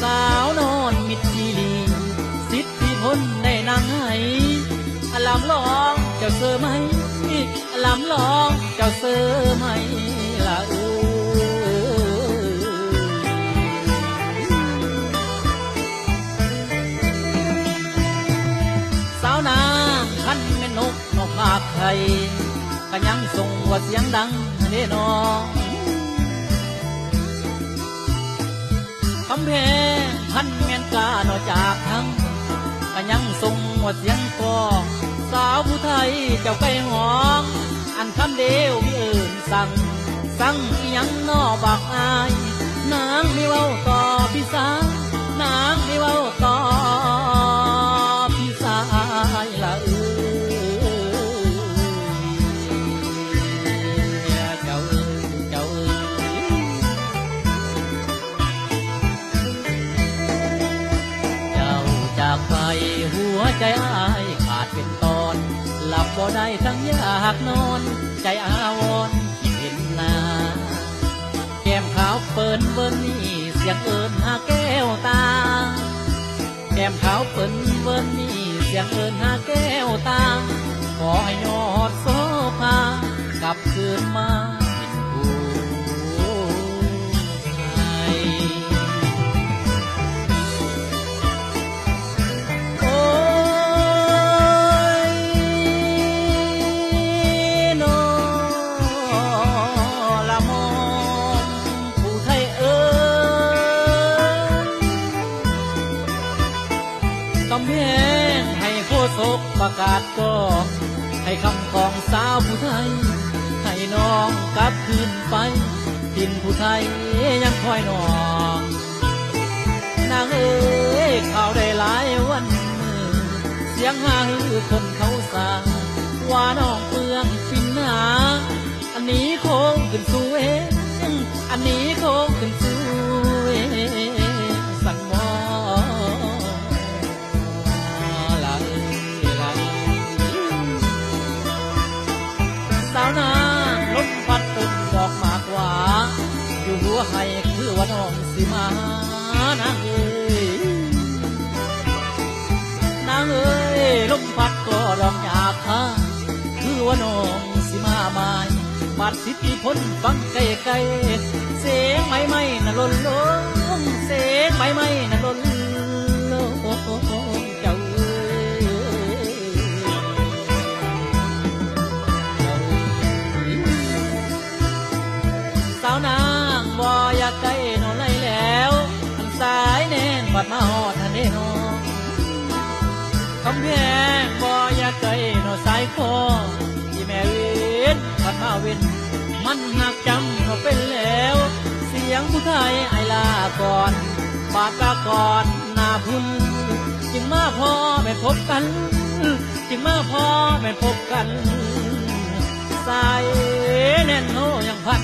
สาวนอนมิดจีลีสิทธิพลได้นางให้ลำลองเจ้าเสือไหมลำลองเจ้าเสือไหมละสาวนางขันแม่นกนกภาคไทยก็ยังส่งว่าเสียงดังเด้น้องคำแพงพันแม่นกาหนอจากทั้งก็ยังส่งว่าเสียงกองสาวผู้ไทยเจ้าไก่หองอันคำเดียวมีเอิญสั่งอีหยังนอบักอายนางไม่เว้าต่อพี่สาวนางไม่เว้าต่อพี่สายละไปหัวใจอ้ายขาดเป็นตอนหลับบ่ได้ทั้งอยากนอนใจอาวรคิดเห็นหน้าแก้มขาวเปิ้นเบิ้นนี่เสียงเอิญหาแก้วตาแก้มขาวเปิ้นเบิ้นนี่เสียงเอิญหาแก้วตาขอให้ยอดโซภากลับคืนมาคำเพลงให้โคศกประกาศก็ให้คำของสาวผู้ไทยให้น้องกลับคืนไปทินผู้ไทยยังคอยน้องนางเอ๋ยข่าวได้หลายวันเสียงหาฮือคนเขาสาว่าน้องเปื้องฟินหาอันนี้โค้งขึ้นสู่เองอันนี้โค้งขึ้นสู่เองสั่งมอสาวนางลมพัดตุ่มดอกหมากหวาอยู่หัวให้คือว่าน้องสิมานางเอ๋ยนางเอ๋ยลมพัดก็ดอกหยาบคาคือว่าน้องสิมาใหม่บัดสิทธิพลฟังไกลไกลเสียงไม้ไม้น่ะล้นล้มเสียงไม้ไม้น่ะล้นล้มเจ้าสาวนางบ่อยากไกลนอนไล่แล้วทางสายแน่นบัดมาหอดทันเด้นอคำแพงบ่อยากไกลนอนสายคอที่แม่เว้นบัดมาเว้นมันหักจำเขาเป็นแล้วเสียงผู้ไทยไอลาก่อนบาดลาก่อนหน้าพุ่นจึงมาพอไม่พบกันจึงมาพอไม่พบกันสายแน่นโนยังพัด